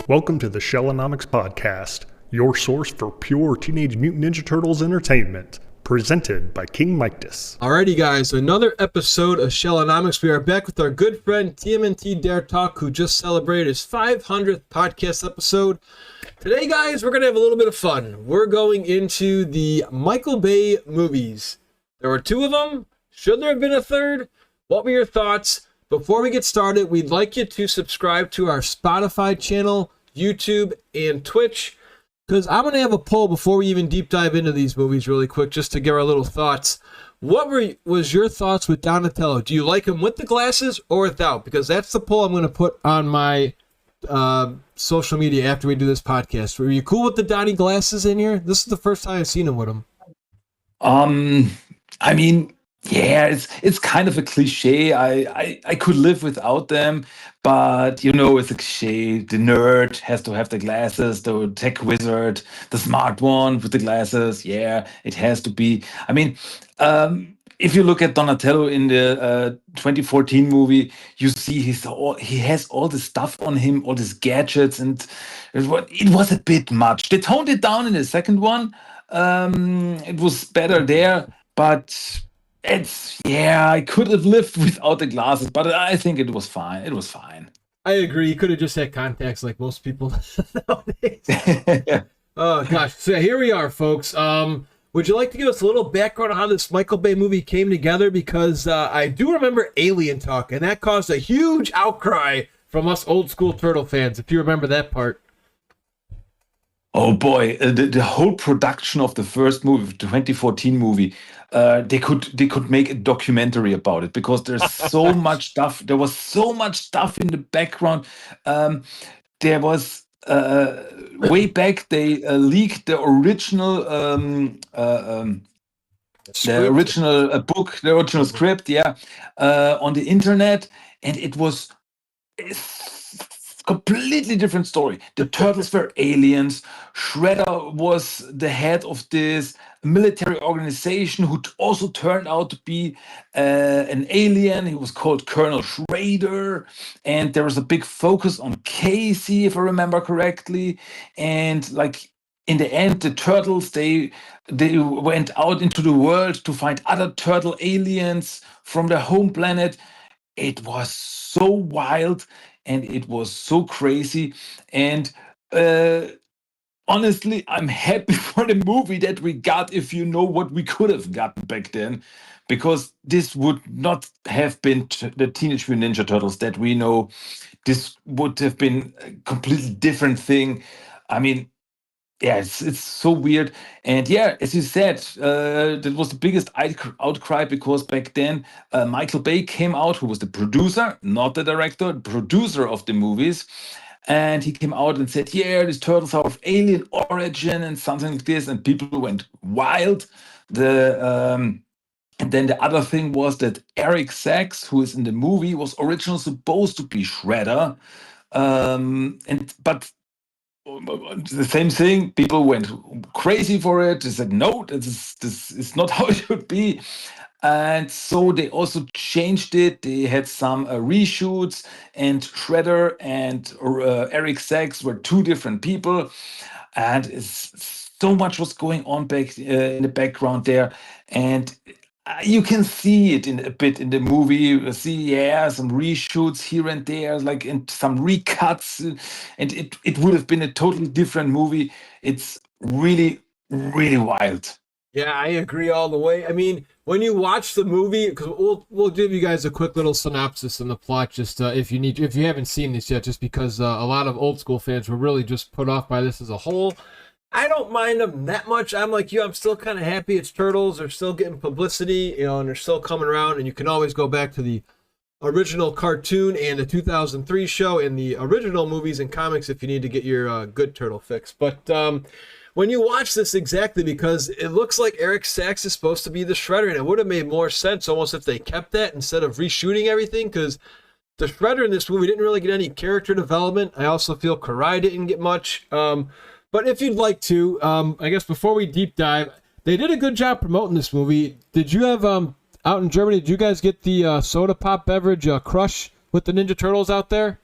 Welcome to the Shellonomics Podcast, your source for pure Teenage Mutant Ninja Turtles entertainment, presented by King Mictus. Alrighty guys, so another episode of Shellonomics. We are back with our good friend TMNT Dare Talk, who just celebrated his 500th podcast episode. Today guys, we're going to have a little bit of fun. We're going into the Michael Bay movies. There were two of them. Should there have been a third? What were your thoughts? Before we get started, we'd like you to subscribe to our Spotify channel, YouTube, and Twitch, because I'm going to have a poll before we even deep dive into these movies really quick, just to get our little thoughts. What was your thoughts with Donatello? Do you like him with the glasses or without? Because that's the poll I'm going to put on my social media after we do this podcast. Were you cool with the Donnie glasses in here? This is the first time I've seen him with them. I mean, yeah, it's kind of a cliche. I could live without them, but you know, it's a cliche. The nerd has to have the glasses, the tech wizard, the smart one with the glasses. Yeah, it has to be. I mean, if you look at Donatello in the 2014 movie, you see he has all this stuff on him, all these gadgets, and it was a bit much. They toned it down in the second one. It was better there, but I could have lived without the glasses, but I think it was fine. It was fine. I agree. You could have just had contacts like most people nowadays. Oh gosh. So here we are, folks. Would you like to give us a little background on how this Michael Bay movie came together? Because I do remember Alien Talk, and that caused a huge outcry from us old school Turtle fans, if you remember that part. Oh boy, the whole production of the first movie, the 2014 movie, they could make a documentary about it because there's so much stuff. There was so much stuff in the background. There was way back they leaked the original book, the original script, on the internet, and it was completely different story. The turtles were aliens. Shredder was the head of this military organization who also turned out to be an alien. He was called Colonel Shredder, and there was a big focus on Casey, if I remember correctly. And like in the end, the turtles they went out into the world to find other turtle aliens from their home planet. It was so wild. And it was so crazy. And honestly, I'm happy for the movie that we got, if you know what we could have gotten back then, because this would not have been the Teenage Mutant Ninja Turtles that we know. This would have been a completely different thing. I mean, yeah, it's so weird. And yeah, as you said, that was the biggest outcry because back then Michael Bay came out, who was the producer, not the director, the producer of the movies. And he came out and said, yeah, these turtles are of alien origin and something like this. And people went wild. And then the other thing was that Eric Sachs, who is in the movie, was originally supposed to be Shredder. But the same thing, people went crazy for it. They said, no, this is not how it should be. And so they also changed it. They had some reshoots, and Shredder and Eric Sachs were two different people. And so much was going on back in the background there. And you can see it a bit in the movie. You see, some reshoots here and there, like in some recuts, and it would have been a totally different movie. It's really, really wild. Yeah, I agree all the way. I mean, when you watch the movie, because we'll give you guys a quick little synopsis and the plot, just if you haven't seen this yet, just because a lot of old school fans were really just put off by this as a whole. I don't mind them that much. I'm like you. I'm still kind of happy it's Turtles. They're still getting publicity, and they're still coming around. And you can always go back to the original cartoon and the 2003 show and the original movies and comics if you need to get your good turtle fix. But when you watch this exactly, because it looks like Eric Sachs is supposed to be the Shredder, and it would have made more sense almost if they kept that instead of reshooting everything, because the Shredder in this movie didn't really get any character development. I also feel Karai didn't get much. But if you'd like to, I guess before we deep dive, they did a good job promoting this movie. Did you have, out in Germany, did you guys get the soda pop beverage Crush with the Ninja Turtles out there?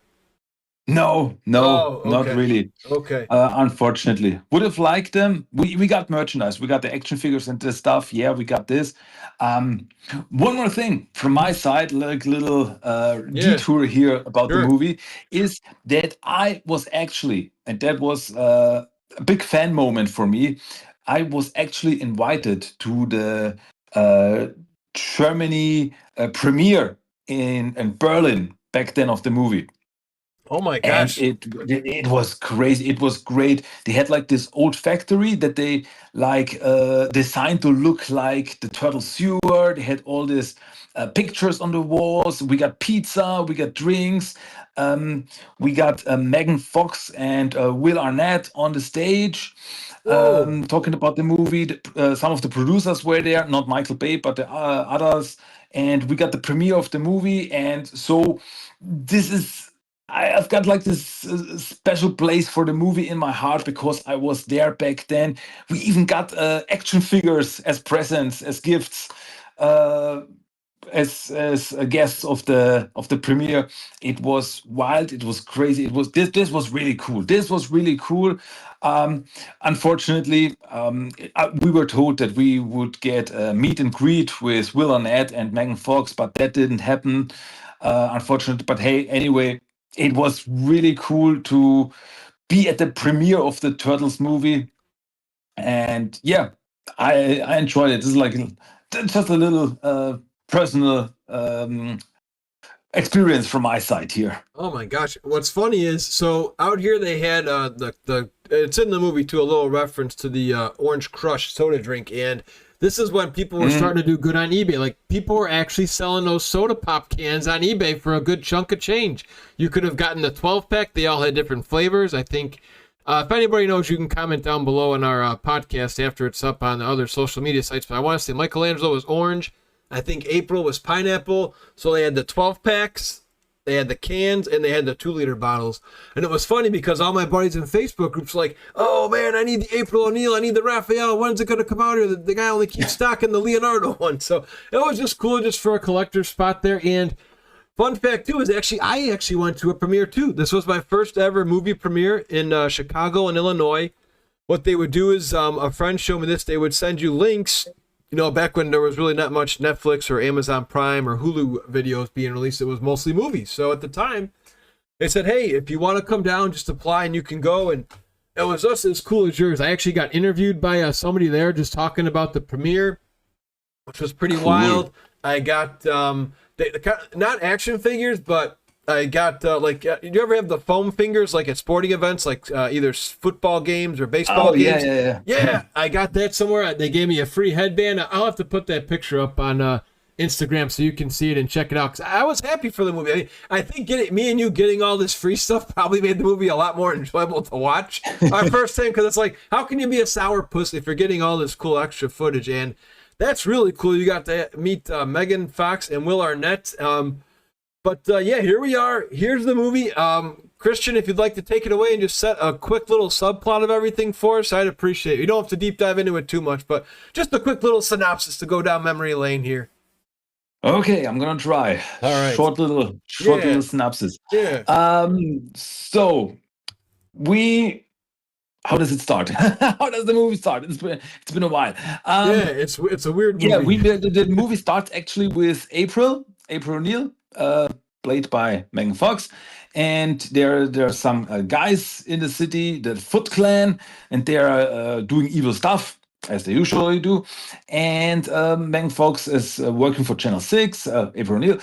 No, no, Oh, not okay. really. Okay. Unfortunately, would have liked them. We got merchandise. We got the action figures and this stuff. Yeah, we got this. Um, One more thing from my side, like little Yeah, detour here about the sure. movie, is that I was actually, and that was a big fan moment for me. I was actually invited to the uh, Germany premiere in Berlin back then of the movie, Oh my and gosh. it was crazy. It was great. They had like this old factory that they like designed to look like the turtle sewer. They had all these pictures on the walls. We got pizza, we got drinks, um, we got Megan Fox and Will Arnett on the stage Whoa. talking about the movie. Some of the producers were there, not Michael Bay, but the others. And we got the premiere of the movie, and so this is I've got like this special place for the movie in my heart because I was there back then. We even got action figures as presents, as gifts, uh, as a guest of the premiere. It was wild. It was crazy. It was this was really cool. This was really cool. Um, Unfortunately, we were told that we would get a meet and greet with Will Arnett and Megan Fox, but that didn't happen. Unfortunately, but hey, anyway, it was really cool to be at the premiere of the Turtles movie, and yeah, I enjoyed it. This is like just a little personal experience from my side here. Oh my gosh. What's funny is, so out here they had the it's in the movie too, a little reference to the Orange Crush soda drink, and this is when people were Mhm. starting to do good on eBay. Like people were actually selling those soda pop cans on eBay for a good chunk of change. You could have gotten the 12 pack. They all had different flavors. I think if anybody knows, you can comment down below on our podcast after it's up on the other social media sites. But I want to say Michelangelo was orange. I think April was pineapple. So they had the 12 packs, they had the cans, and they had the 2 liter bottles. And it was funny because all my buddies in Facebook groups were like, oh man, I need the April O'Neil, I need the Raphael. When's it going to come out here? The guy only keeps stocking the Leonardo one. So it was just cool just for a collector's spot there. And fun fact too is I actually went to a premiere too. This was my first ever movie premiere in Chicago and Illinois. What they would do is a friend showed me this. They would send you links. You know, back when there was really not much Netflix or Amazon Prime or Hulu videos being released, it was mostly movies. So at the time, they said, "Hey, if you want to come down, just apply and you can go." And it was just as cool as yours. I actually got interviewed by somebody there just talking about the premiere, which was pretty Cool. wild. I got not action figures, but I got do you ever have the foam fingers like at sporting events, like either football games or baseball Oh yeah, games? yeah, yeah. Yeah, I got that somewhere. They gave me a free headband. I'll have to put that picture up on Instagram so you can see it and check it out. Cause I was happy for the movie. I think me and you getting all this free stuff probably made the movie a lot more enjoyable to watch our first time, because it's like, how can you be a sour puss if you're getting all this cool extra footage? And that's really cool. You got to meet Megan Fox and Will Arnett. Yeah, here we are. Here's the movie. Christian, if you'd like to take it away and just set a quick little subplot of everything for us, I'd appreciate it. You don't have to deep dive into it too much, but just a quick little synopsis to go down memory lane here. Okay, I'm gonna try. All right. Short Yeah. little synopsis. Yeah. So we how does it start? How does the movie start? It's been a while. Yeah. It's a weird Yeah, movie. the movie starts actually with April O'Neil, played by Megan Fox, and there are some guys in the city, the Foot Clan, and they are doing evil stuff as they usually do. And Megan Fox is working for Channel Six, April O'Neil.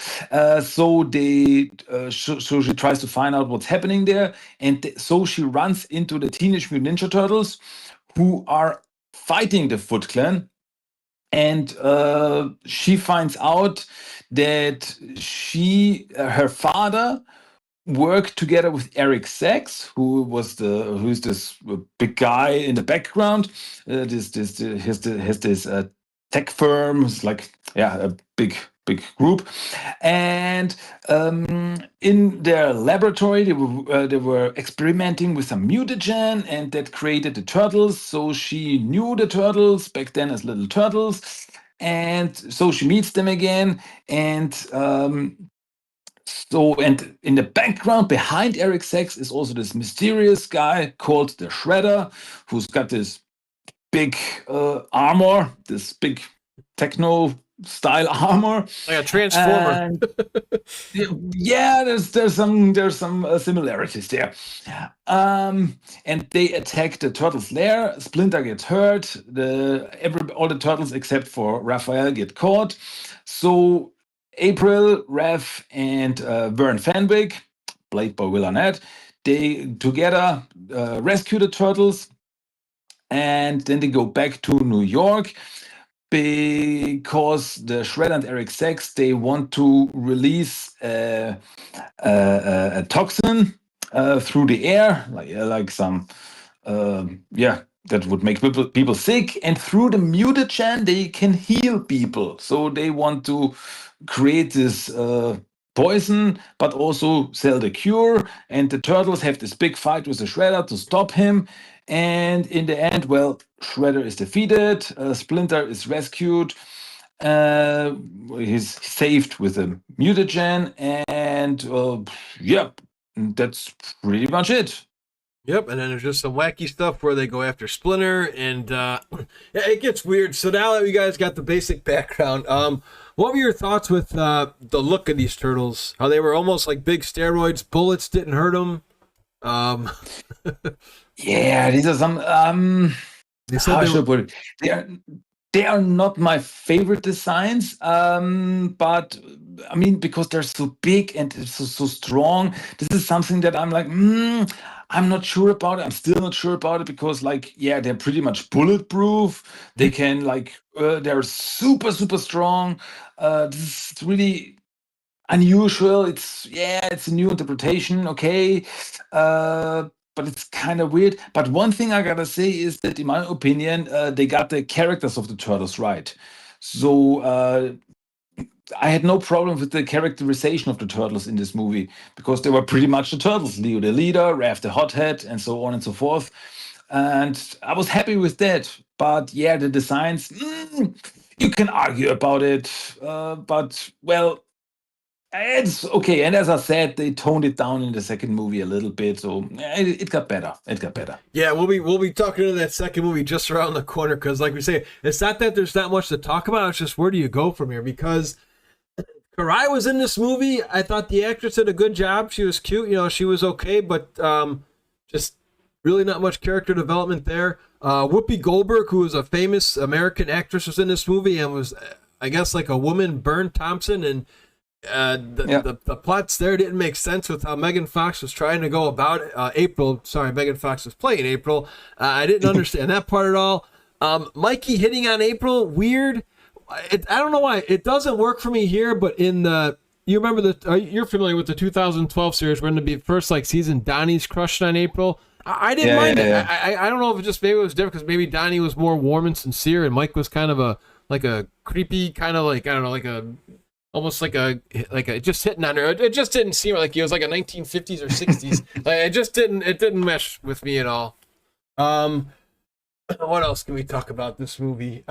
So she tries to find out what's happening there, and so she runs into the Teenage Mutant Ninja Turtles, who are fighting the Foot Clan, and she finds out that her father worked together with Eric Sachs, who's this big guy in the background. Has this tech firm. It's like, yeah, a big group, and in their laboratory they were experimenting with some mutagen, and that created the turtles. So she knew the turtles back then as little turtles, and so she meets them again, and So, and in the background behind Eric Sachs is also this mysterious guy called the Shredder, who's got this big armor, this big techno style armor. Like a transformer. And yeah, there's some similarities there. And they attack the turtles' lair. Splinter gets hurt. All the turtles except for Raphael get caught. So April, Raph, and Vern Fenwick, played by Will Arnett, they together rescue the turtles, and then they go back to New York because the Shredder and Eric Sachs, they want to release a toxin through the air, like some that would make people sick, and through the mutagen they can heal people. So they want to create this poison, but also sell the cure. And the turtles have this big fight with the Shredder to stop him. And in the end, well, Shredder is defeated, Splinter is rescued, he's saved with a mutagen, and yeah, that's pretty much it. Yep, and then there's just some wacky stuff where they go after Splinter, and yeah, it gets weird. So now that you guys got the basic background, what were your thoughts with the look of these turtles? How they were almost like big steroids, bullets didn't hurt them. Yeah, these are some They said how they should I were, put it? They are not my favorite designs, but I mean, because they're so big and so strong, this is something that I'm like, I'm not sure about it. I'm still not sure about it because, like, yeah, they're pretty much bulletproof. They can, like, they're super, super strong. This is really unusual. It's a new interpretation. Okay. But it's kind of weird. But one thing I gotta say is that, in my opinion, they got the characters of the turtles right. So I had no problem with the characterization of the turtles in this movie because they were pretty much the turtles. Leo the leader, Raph the hothead, and so on and so forth. And I was happy with that. But yeah, the designs, you can argue about it. But well, it's okay. And as I said, they toned it down in the second movie a little bit, so it got better. It got better. yeah, we'll be talking to that second movie just around the corner because, like we say, it's not that there's not much to talk about. It's just where do you go from here? Because Karai was in this movie. I thought the actress did a good job. She was cute. She was okay, but just really not much character development there. Whoopi Goldberg, who was a famous American actress, was in this movie and was, I guess, like a woman, Bern Thompson, and the plots there didn't make sense with how Megan Fox was trying to go about it. Megan Fox was playing April. I didn't understand that part at all. Mikey hitting on April, weird. I don't know why it doesn't work for me here, but you remember you're familiar with the 2012 series when the first season, Donnie's crushed on April. I didn't mind it. I don't know if maybe it was different because maybe Donnie was more warm and sincere, and Mike was kind of a creepy kind of I don't know, almost like a just hitting on her. It just didn't seem like he was like a 1950s or 60s. It didn't mesh with me at all. What else can we talk about this movie?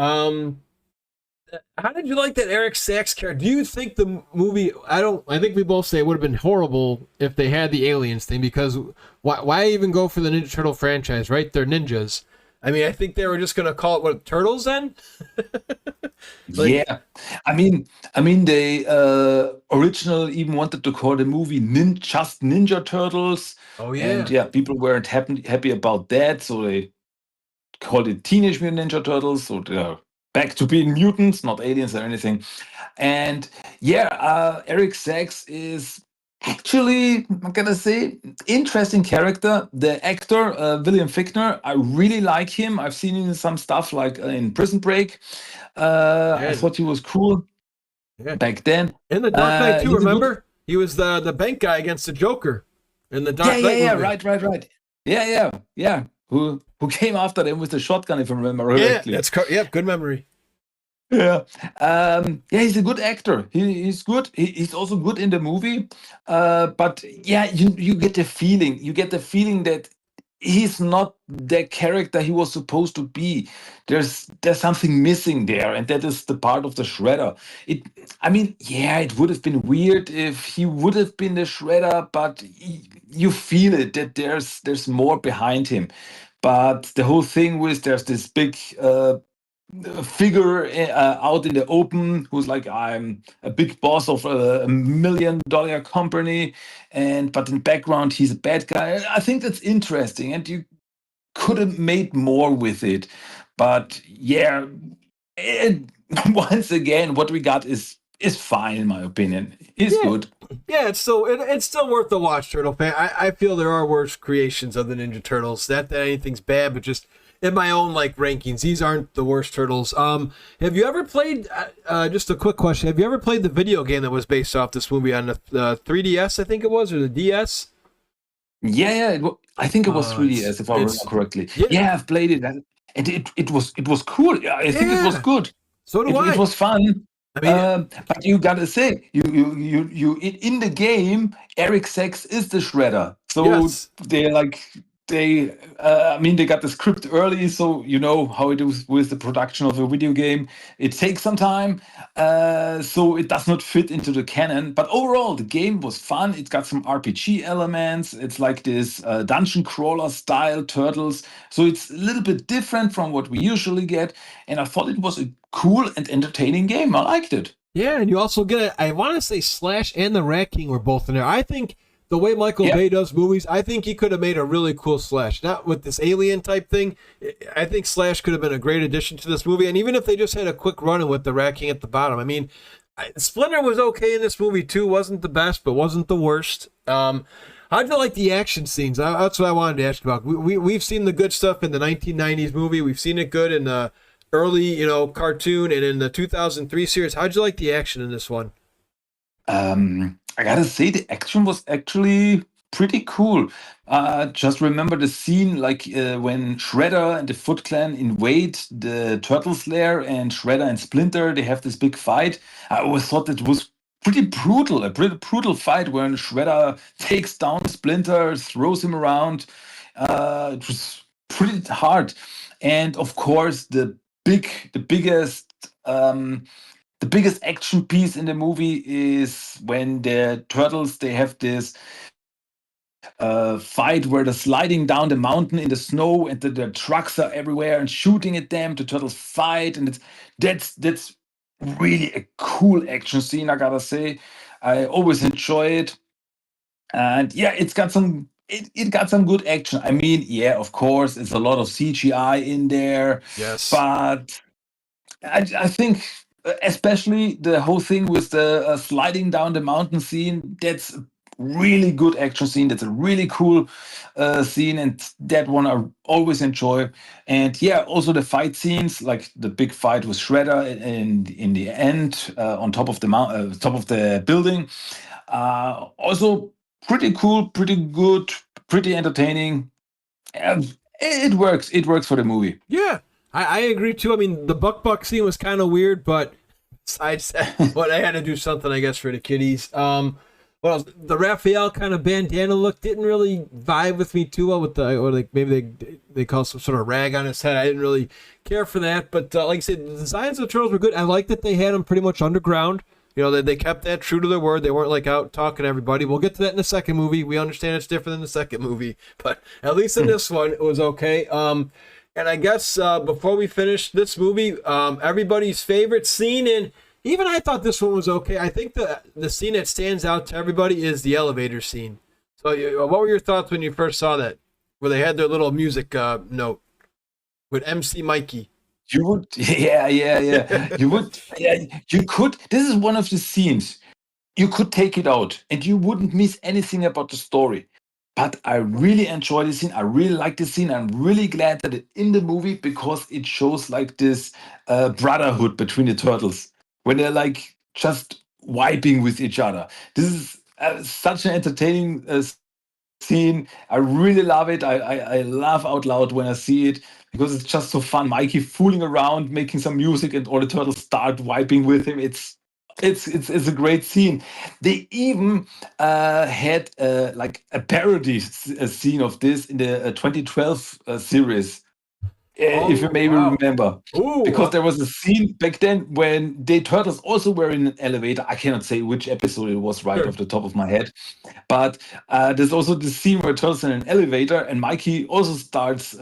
How did you like that Eric Sachs character? Do you think the movie? I think we both say it would have been horrible if they had the aliens thing because why even go for the Ninja Turtle franchise? Right, they're ninjas. I mean, I think they were just gonna call it turtles then. Yeah, I mean, they originally even wanted to call the movie just Ninja Turtles. Oh yeah, and yeah, people weren't happy about that, so they called it Teenage Mutant Ninja Turtles. So they're back to being mutants, not aliens or anything. And yeah, Eric Sachs is actually, I'm gonna say, interesting character. The actor, William Fichtner, I really like him. I've seen him in some stuff like in Prison Break. I thought he was cool back then. In the Dark Knight too, remember? He was the bank guy against the Joker in the Dark Knight movie. Right. Yeah. Who came after them with the shotgun, if I remember correctly. Yeah, that's good memory. Yeah, he's a good actor. He's good. He's also good in the movie. But yeah, you get the feeling. You get the feeling that he's not the character he was supposed to be. There's something missing there, and that is the part of the Shredder. It, I mean, yeah, it would have been weird if he would have been the Shredder, but you feel it that there's more behind him. But the whole thing was there's this big figure out in the open who's like, I'm a big boss of a $1 million company, and but in background he's a bad guy. I think that's interesting, and you could have made more with it. But yeah, it, once again, what we got is fine in my opinion. It's Yeah, good. yeah, it's still worth the watch, Turtle fan. I feel there are worse creations of the Ninja Turtles. Not that anything's bad, but just in my own like rankings, these aren't the worst turtles. Have you ever played? Just a quick question: have you ever played the video game that was based off this movie on the 3DS? I think it was, or the DS. Yeah, I think it was 3DS if I remember It's correctly. yeah, Yeah, I've played it, and it was cool. Yeah, I think it was yeah. good. So do It I. was fun. I mean, But you gotta say, in the game, Eric Sachs is the Shredder. So yes. they're like I mean, they got the script early, so you know how it is with the production of a video game. It takes some time, so it does not fit into the canon. But overall, the game was fun. It got some RPG elements. It's like this dungeon crawler style turtles, so it's a little bit different from what we usually get. And I thought it was a cool and entertaining game. I liked it. Yeah, and you also get it. I want to say Slash and the Rat King were both in there. I think the way Michael Yeah. Bay does movies, I think he could have made a really cool Slash. Not with this alien type thing. I think Slash could have been a great addition to this movie. And even if they just had a quick run with the Rat King at the bottom, I mean, Splinter was okay in this movie too. Wasn't the best, but wasn't the worst. How'd you like the action scenes? That's what I wanted to ask you about. We've seen the good stuff in the 1990s movie. We've seen it good in the early, cartoon and in the 2003 series. How'd you like the action in this one? I gotta say, the action was actually pretty cool. Just remember the scene like when Shredder and the Foot Clan invade the Turtles' lair, and Shredder and Splinter they have this big fight. I always thought it was pretty brutal, a pretty brutal fight when Shredder takes down Splinter, throws him around. It was pretty hard, and of course the biggest. The biggest action piece in the movie is when the turtles they have this fight where they're sliding down the mountain in the snow, and the trucks are everywhere and shooting at them. The turtles fight, and that's really a cool action scene. I gotta say, I always enjoy it, and yeah, it got some good action. I mean, yeah, of course, it's a lot of CGI in there, Yes. but I think, especially the whole thing with the sliding down the mountain scene, that's a really good action scene. That's a really cool scene, and that one I always enjoy. And yeah, also the fight scenes, like the big fight with Shredder in the end on top of the top of the building. Also pretty cool, pretty good, pretty entertaining. It works. It works for the movie. Yeah, I agree too. I mean, the Buck scene was kind of weird, but besides that, but I had to do something, I guess, for the kiddies. What else? The Raphael kind of bandana look didn't really vibe with me too well. With the or like maybe they call some sort of rag on his head. I didn't really care for that. But like I said, the designs of the turtles were good. I like that they had them pretty much underground. They kept that true to their word. They weren't like out talking to everybody. We'll get to that in the second movie. We understand it's different than the second movie, but at least in this one, it was okay. And I guess before we finish this movie, everybody's favorite scene, and even I thought this one was okay. I think the scene that stands out to everybody is the elevator scene. So, what were your thoughts when you first saw that, where they had their little music note with MC Mikey? You would, yeah. You would, yeah, you could. This is one of the scenes. You could take it out and you wouldn't miss anything about the story. But I really enjoy the scene. I really like the scene. I'm really glad that it's in the movie because it shows like this brotherhood between the turtles when they're like just wiping with each other. This is such an entertaining scene. I really love it. I laugh out loud when I see it because it's just so fun. Mikey fooling around, making some music, and all the turtles start wiping with him. It's It's a great scene. They even had like a parody scene of this in the 2012 series, if you Oh maybe wow. remember, Ooh, because there was a scene back then when the turtles also were in an elevator. I cannot say which episode it was right sure. off the top of my head, but there's also the scene where turtles in an elevator and Mikey also starts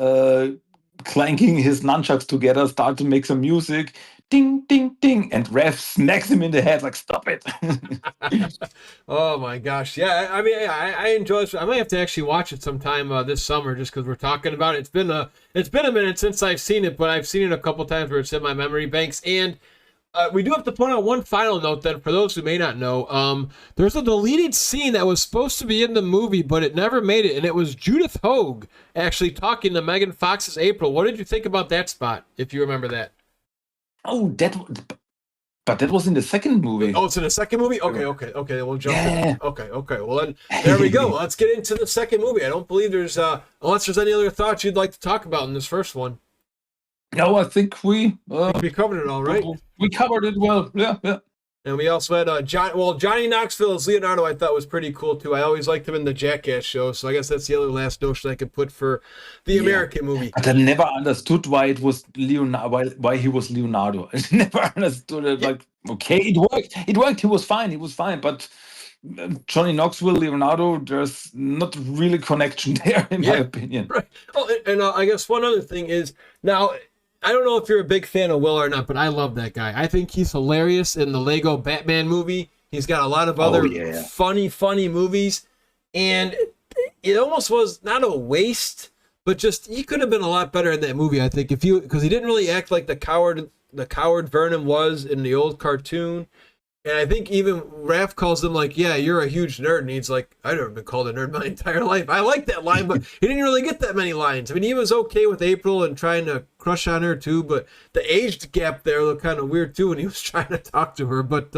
clanking his nunchucks together, start to make some music. Ding, ding, ding. And Rev smacks him in the head, like, stop it. Oh my gosh, yeah. I mean, I enjoy this. I might have to actually watch it sometime this summer, just because we're talking about it. It's been a minute since I've seen it, but I've seen it a couple times where it's in my memory banks. And we do have to point out one final note then for those who may not know. There's a deleted scene that was supposed to be in the movie, but it never made it, and it was Judith Hogue actually talking to Megan Fox's April. What did you think about that spot, if you remember that? Oh, but that was in the second movie. Oh, it's in the second movie? Okay. We'll jump Yeah. in. Okay. Well, then, there we go. Let's get into the second movie. I don't believe there's, unless there's any other thoughts you'd like to talk about in this first one. No, I think we We covered it all, right? we covered it well. Yeah. And we also had Johnny Knoxville as Leonardo. I thought was pretty cool too. I always liked him in the Jackass show, so I guess that's the other last notion I could put for the American movie. But I never understood why it was Leonardo. Why he was Leonardo. I never understood it. Like, okay, it worked. It worked. He was fine. But Johnny Knoxville, Leonardo, there's not really connection there, in my opinion. Right. Oh, and I guess one other thing is now. I don't know if you're a big fan of Will or not, but I love that guy. I think he's hilarious in the Lego Batman movie. He's got a lot of other funny movies, and it almost was not a waste, but just he could have been a lot better in that movie. I think because he didn't really act like the coward Vernon was in the old cartoon. And I think even Raph calls him like, yeah, you're a huge nerd. And he's like, I've never been called a nerd my entire life. I like that line, but he didn't really get that many lines. I mean, he was okay with April and trying to crush on her too, but the age gap there looked kind of weird too when he was trying to talk to her. But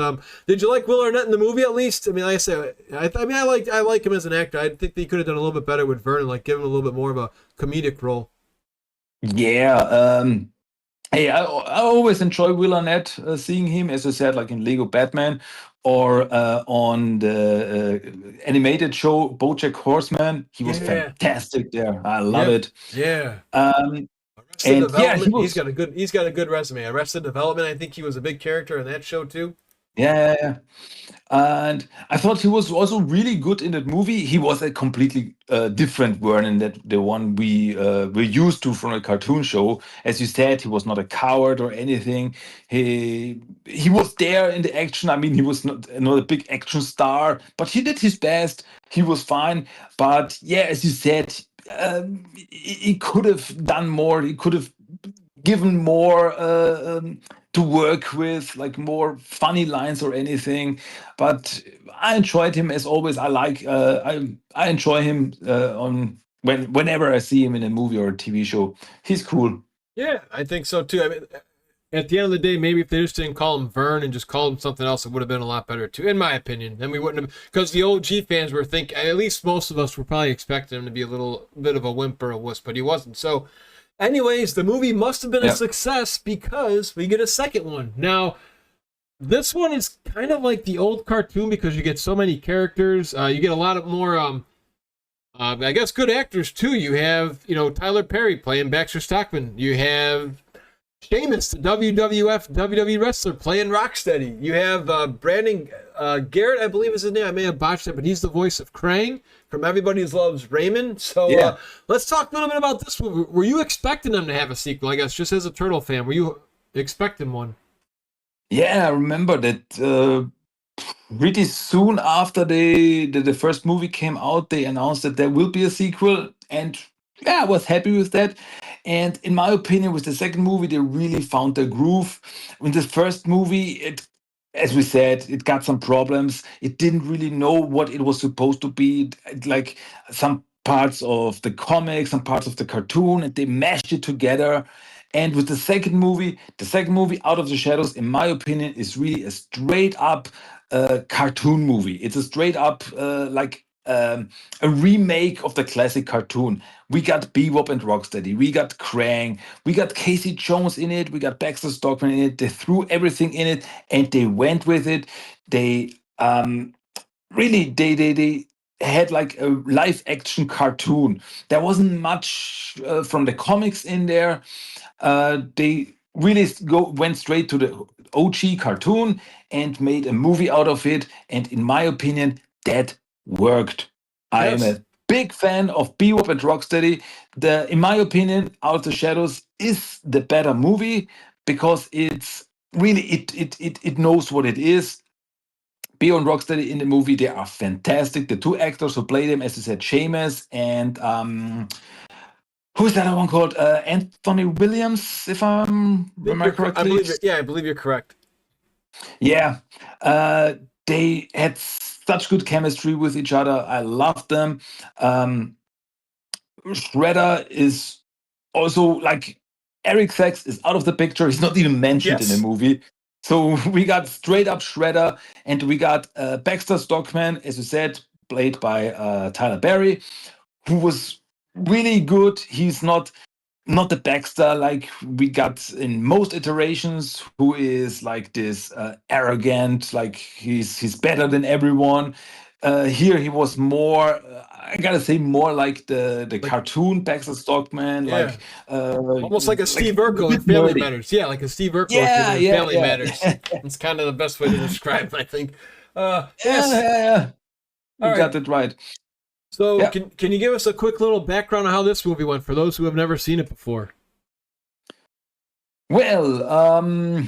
did you like Will Arnett in the movie at least? I mean, like I say, I like him as an actor. I think they could have done a little bit better with Vernon, like give him a little bit more of a comedic role. Yeah. Hey, I always enjoy Will Arnett, seeing him, as I said, like in Lego Batman or on the animated show BoJack Horseman. He was fantastic there. I love it. Yeah. And yeah, he's got a good resume. Arrested Development, I think he was a big character in that show too. Yeah. And I thought he was also really good in that movie. He was a completely different Vernon than the one we were used to from a cartoon show. As you said, he was not a coward or anything. He was there in the action. I mean, he was not a big action star, but he did his best. He was fine. But yeah, as you said, he could have done more. He could have given more to work with, like more funny lines or anything. But I enjoyed him as always. I enjoy him on whenever I see him in a movie or a TV show. He's cool. Yeah, I think so too. I mean, at the end of the day, maybe if they just didn't call him Vern and just called him something else, it would have been a lot better too, in my opinion. Then we wouldn't have, because the OG fans were thinking, at least most of us were probably expecting him to be a little bit of a wimp or a wuss, but he wasn't. So anyways, the movie must have been a success because we get a second one. Now, this one is kind of like the old cartoon because you get so many characters. You get a lot of more, I guess, good actors too. You have, Tyler Perry playing Baxter Stockman. You have Sheamus, the WWF WWE wrestler, playing Rocksteady. You have Brandon Garrett, I believe is his name. I may have botched it, but he's the voice of Krang from Everybody Loves Raymond. So let's talk a little bit about this movie. Were you expecting them to have a sequel? I guess just as a Turtle fan, were you expecting one? Yeah, I remember that pretty soon after the first movie came out, they announced that there will be a sequel, and I was happy with that. And in my opinion, with the second movie, they really found their groove. In the first movie, as we said, it got some problems. It didn't really know what it was supposed to be. Like some parts of the comic, some parts of the cartoon, and they mashed it together. And with the second movie, Out of the Shadows, in my opinion, is really a straight up cartoon movie. It's a straight up like a remake of the classic cartoon. We got Bebop and Rocksteady, we got Krang, we got Casey Jones in it, we got Baxter Stockman in it. They threw everything in it and they went with it. They really they had like a live action cartoon. There wasn't much from the comics in there. They really went straight to the OG cartoon and made a movie out of it. And in my opinion, that worked. I am Yes. a big fan of Bebop and Rocksteady. In my opinion, Out of the Shadows is the better movie because it's really it knows what it is. Bebop and Rocksteady in the movie, they are fantastic. The two actors who play them, as you said, Seamus and who's that other one called? Anthony Williams, if I'm remember correctly. I believe you're correct. Yeah, they had such good chemistry with each other. I loved them. Shredder is also like Eric Sachs is out of the picture. He's not even mentioned in the movie. So we got straight up Shredder, and we got Baxter Stockman, as you said, played by Tyler Perry, who was really good. He's not the Baxter like we got in most iterations, who is like this arrogant, like he's better than everyone. Here he was more, I gotta say, more like the cartoon Baxter Stockman, like almost like a Steve Urkel in Family Matters. Yeah, like a Steve Urkel in Family Matters. It's kind of the best way to describe it, I think. Yes. You got it right. So can you give us a quick little background on how this movie went for those who have never seen it before? Well,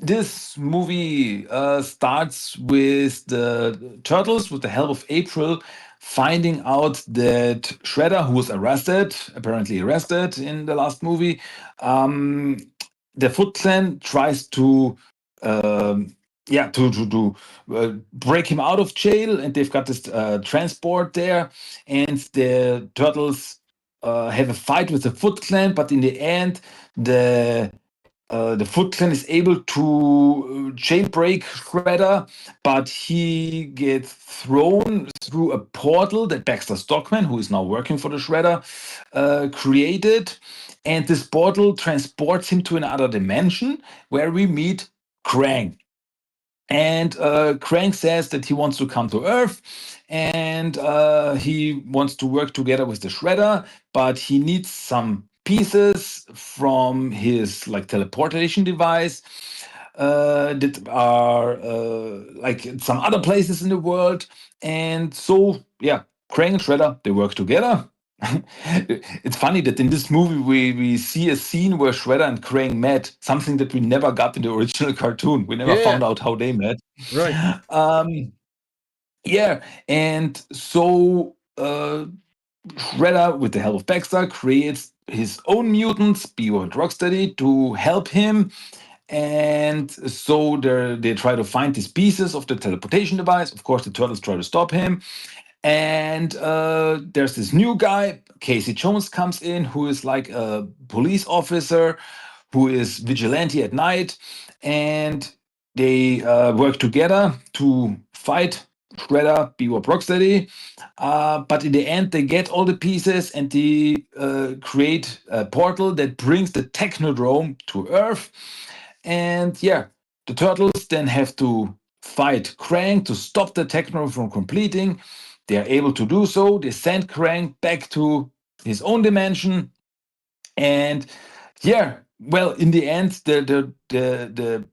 this movie starts with the Turtles, with the help of April, finding out that Shredder, who was apparently arrested in the last movie, the Foot Clan tries to break him out of jail, and they've got this transport there, and the Turtles have a fight with the Foot Clan, but in the end, the Foot Clan is able to jailbreak Shredder, but he gets thrown through a portal that Baxter Stockman, who is now working for the Shredder, created, and this portal transports him to another dimension where we meet Krang. And Krang says that he wants to come to Earth, and he wants to work together with the Shredder, but he needs some pieces from his like teleportation device that are like some other places in the world. And so, Krang and Shredder, they work together. It's funny that in this movie we see a scene where Shredder and Krang met, something that we never got in the original cartoon. We never found out how they met. Right. And so Shredder, with the help of Baxter, creates his own mutants, Bebop and Rocksteady, to help him. And so they try to find these pieces of the teleportation device. Of course, the Turtles try to stop him. And there's this new guy, Casey Jones, comes in, who is like a police officer who is vigilante at night. And they work together to fight Shredder, Bebop, Rocksteady. But in the end, they get all the pieces and they create a portal that brings the Technodrome to Earth. And the Turtles then have to fight Krang to stop the Technodrome from completing. They are able to do so. They send Krang back to his own dimension. And in the end, the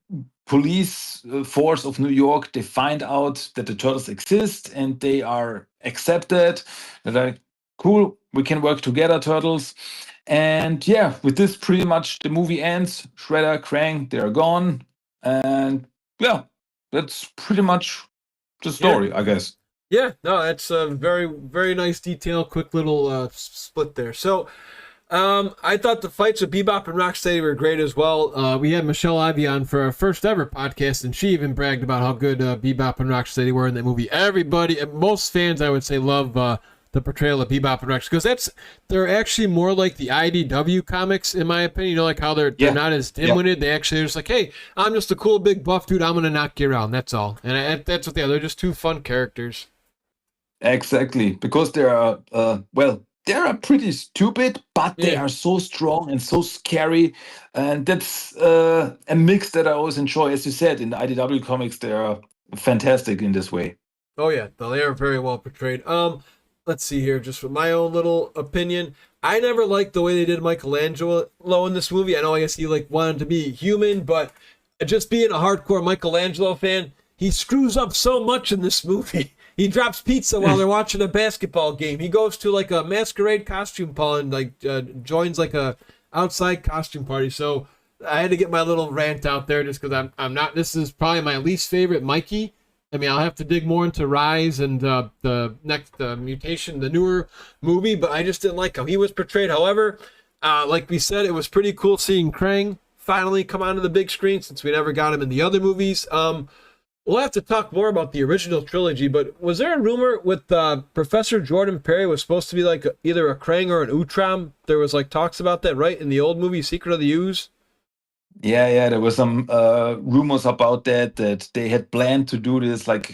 police force of New York, they find out that the Turtles exist and they are accepted. They're like, cool, we can work together, Turtles. And with this, pretty much the movie ends. Shredder, Krang, they are gone. And that's pretty much the story, I guess. Yeah, no, that's a very, very nice detail, quick little split there. So I thought the fights with Bebop and Rocksteady were great as well. We had Michelle Ivy on for our first ever podcast, and she even bragged about how good Bebop and Rocksteady were in that movie. Everybody, most fans, I would say, love the portrayal of Bebop and Rocksteady, because they're actually more like the IDW comics, in my opinion. You know, like how they're not as dim-witted. They actually are just like, hey, I'm just a cool big buff dude. I'm going to knock you around. That's all. And that's what they are. They're just two fun characters. Exactly, because they are well, they are pretty stupid, but they Yeah. are so strong and so scary, and that's a mix that I always enjoy. As you said, in the IDW comics, they are fantastic in this way. Oh yeah, they are very well portrayed. Let's see here, just from my own little opinion, I never liked the way they did Michelangelo in this movie. I know, I guess he like wanted to be human, but just being a hardcore Michelangelo fan, he screws up so much in this movie. He drops pizza while they're watching a basketball game. He goes to like a masquerade costume ball and like joins like a outside costume party. So I had to get my little rant out there just because I'm not. This is probably my least favorite Mikey. I mean, I'll have to dig more into Rise and the next Mutation, the newer movie, but I just didn't like how he was portrayed. However, like we said, it was pretty cool seeing Krang finally come onto the big screen since we never got him in the other movies. We'll have to talk more about the original trilogy, but was there a rumor with Professor Jordan Perry was supposed to be like either a Krang or an Utram? There was like talks about that, right? In the old movie, Secret of the Ooze? Yeah, there were some rumors about that they had planned to do this like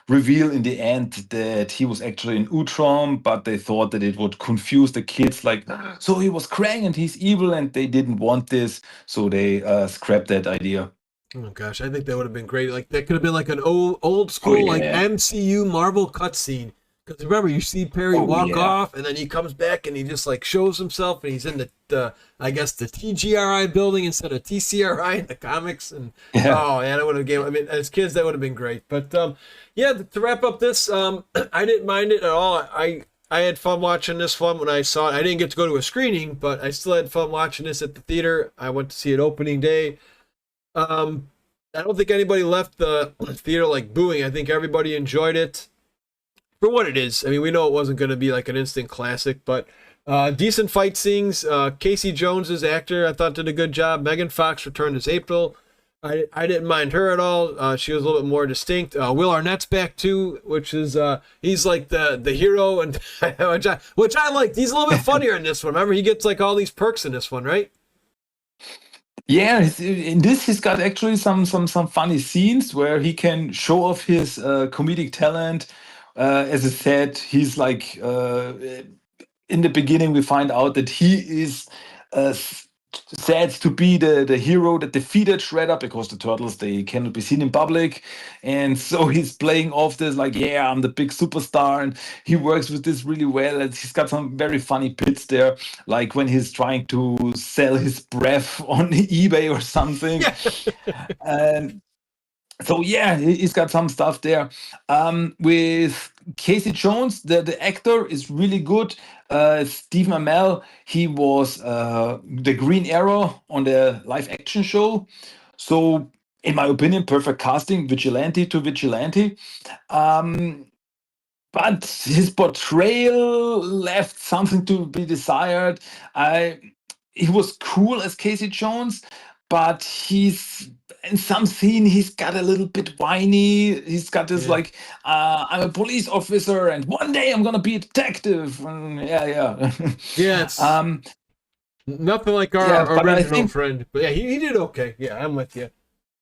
reveal in the end that he was actually an Utrom, but they thought that it would confuse the kids. Like, so he was Krang and he's evil, and they didn't want this, so they scrapped that idea. Oh gosh, I think that would have been great. Like that could have been like an old Oh school like yeah. MCU Marvel cutscene. Because remember, you see Perry Oh walk yeah. off, and then he comes back, and he just like shows himself, and he's in the I guess the TGRI building instead of TCRI in the comics. And Yeah. oh yeah, that would have gave. I mean, as kids, that would have been great. But yeah, to wrap up this, I didn't mind it at all. I had fun watching this one when I saw it. I didn't get to go to a screening, but I still had fun watching this at the theater. I went to see it opening day. Um, I don't think anybody left the theater like booing. I think everybody enjoyed it for what it is. I mean, we know it wasn't going to be like an instant classic, but decent fight scenes. Casey Jones's actor, I thought, did a good job. Megan Fox returned as April. I didn't mind her at all. She was a little bit more distinct. Will Arnett's back too, which is he's like the hero, and which I liked. He's a little bit funnier in this one. Remember, he gets like all these perks in this one, right? Yeah, in this he's got actually some funny scenes where he can show off his comedic talent. As I said, he's like in the beginning we find out that he is uh, s- said to be the hero that defeated Shredder because the turtles they cannot be seen in public, and so he's playing off this like, yeah, I'm the big superstar, and he works with this really well. And he's got some very funny bits there, like when he's trying to sell his breath on eBay or something. Yeah. And so yeah, he's got some stuff there. With Casey Jones, the actor is really good. Stephen Amell, he was the Green Arrow on the live action show. So in my opinion, perfect casting, vigilante to vigilante. Um, but his portrayal left something to be desired. I He was cool as Casey Jones, but he's in some scene he's got a little bit whiny. He's got this Yeah. like, I'm a police officer, and one day I'm gonna be a detective. And yeah, yeah, Yeah, it's um, nothing like yeah. our But I original think friend. But yeah, he did okay. Yeah, I'm with you.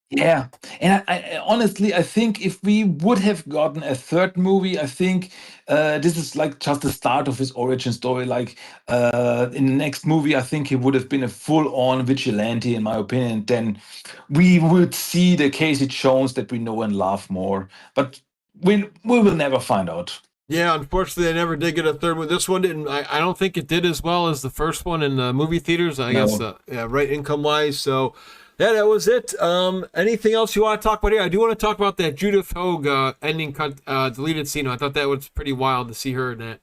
yeah, and honestly, I think if we would have gotten a third movie, I think this is like just the start of his origin story. Like in the next movie, I think he would have been a full-on vigilante, in my opinion. Then we would see the Casey Jones that we know and love more. But we will never find out. Yeah, unfortunately, I never did get a third one. This one didn't. I don't think it did as well as the first one in the movie theaters. I guess, No. yeah, right, income wise. So, yeah, that was it. Anything else you want to talk about here? I do want to talk about that Judith Hogue ending cut, deleted scene. I thought that was pretty wild to see her in that.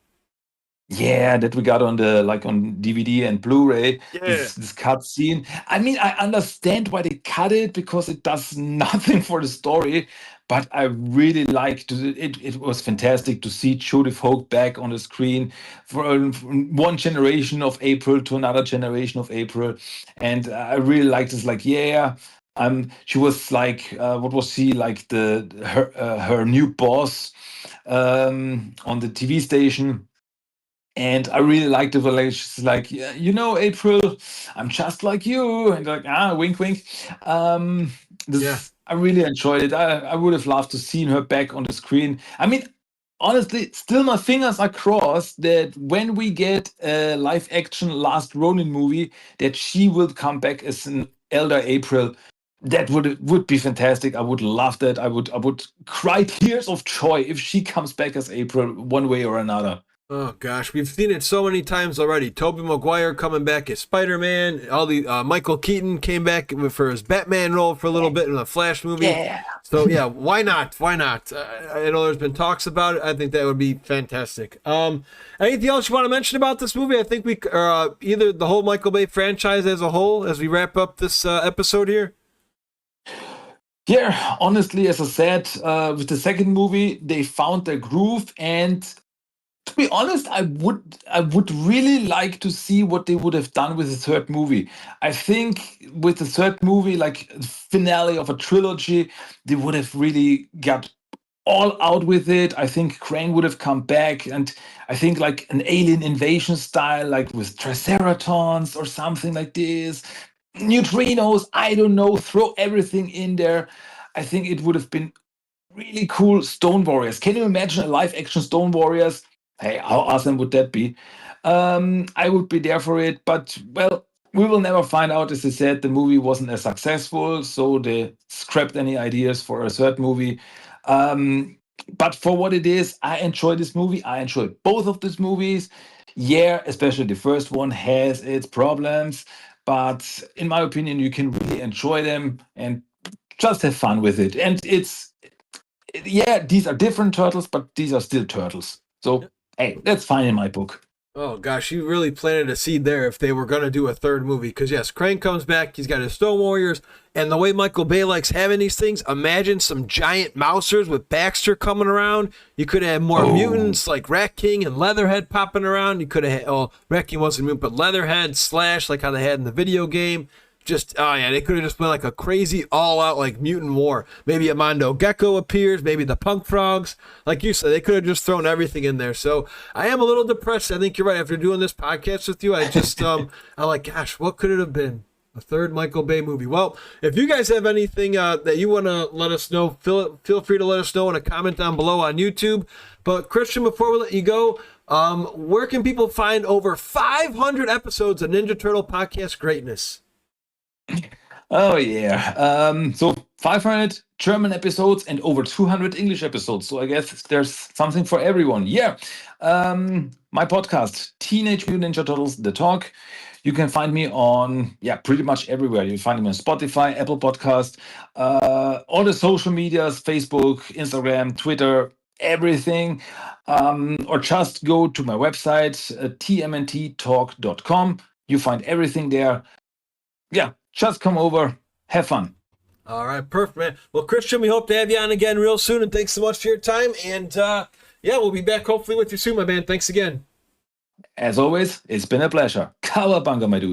Yeah, that we got on the like on DVD and Blu-ray. Yeah. This cut scene. I mean, I understand why they cut it because it does nothing for the story. But I really liked it. It was fantastic to see Judith Hogue back on the screen from one generation of April to another generation of April, and I really liked this. Like, yeah, she was like, what was she like? Her new boss on the TV station, and I really liked the relationship. She's like, yeah, you know, April, I'm just like you. And like, wink, wink. Um, Yeah. I really enjoyed it. I would have loved to seen her back on the screen. I mean, honestly, still my fingers are crossed that when we get a live action Last Ronin movie, that she will come back as an elder April. That would be fantastic. I would love that. I would cry tears of joy if she comes back as April one way or another. Oh gosh, we've seen it so many times already. Tobey Maguire coming back as Spider-Man. All the Michael Keaton came back for his Batman role for a little bit in the Flash movie. Yeah. So yeah, why not? Why not? I know there's been talks about it. I think that would be fantastic. Anything else you want to mention about this movie? I think we either the whole Michael Bay franchise as a whole as we wrap up this episode here. Yeah, honestly, as I said, with the second movie, they found their groove, and to be honest, I would really like to see what they would have done with the third movie. I think with the third movie, like finale of a trilogy, they would have really got all out with it. I think Krang would have come back, and I think like an alien invasion style, like with Triceratons or something like this, neutrinos. I don't know. Throw everything in there. I think it would have been really cool. Stone Warriors. Can you imagine a live action Stone Warriors? Hey, how awesome would that be? I would be there for it, but well, we will never find out. As I said, the movie wasn't as successful, so they scrapped any ideas for a third movie. But for what it is, I enjoy this movie. I enjoy both of these movies. Yeah, especially the first one has its problems, but in my opinion, you can really enjoy them and just have fun with it. And yeah, these are different turtles, but these are still turtles. So hey, that's fine in my book. Oh gosh, you really planted a seed there if they were going to do a third movie. Because yes, Krang comes back, he's got his Stone Warriors, and the way Michael Bay likes having these things, imagine some giant mousers with Baxter coming around. You could have more mutants like Rat King and Leatherhead popping around. You could have Rat King wasn't a mutant, but Leatherhead, Slash, like how they had in the video game. Just, oh yeah, they could have just been like a crazy all-out like mutant war. Maybe a Mondo Gecko appears, maybe the Punk Frogs. Like you said, they could have just thrown everything in there. So I am a little depressed. I think you're right. After doing this podcast with you, I just, I'm like, gosh, what could it have been? A third Michael Bay movie. Well, if you guys have anything that you want to let us know, feel free to let us know in a comment down below on YouTube. But Christian, before we let you go, where can people find over 500 episodes of Ninja Turtle podcast greatness? Oh yeah. So 500 German episodes and over 200 English episodes. So I guess there's something for everyone. Yeah. My podcast, Teenage Mutant Ninja Turtles, The Talk. You can find me on, pretty much everywhere. You find me on Spotify, Apple Podcast, all the social medias, Facebook, Instagram, Twitter, everything. Or just go to my website, tmnttalk.com. You find everything there. Yeah, just come over, have fun. All right, perfect, man. Well, Christian, we hope to have you on again real soon, and thanks so much for your time. And we'll be back hopefully with you soon, my man. Thanks again. As always, it's been a pleasure. Cowabunga, my dude.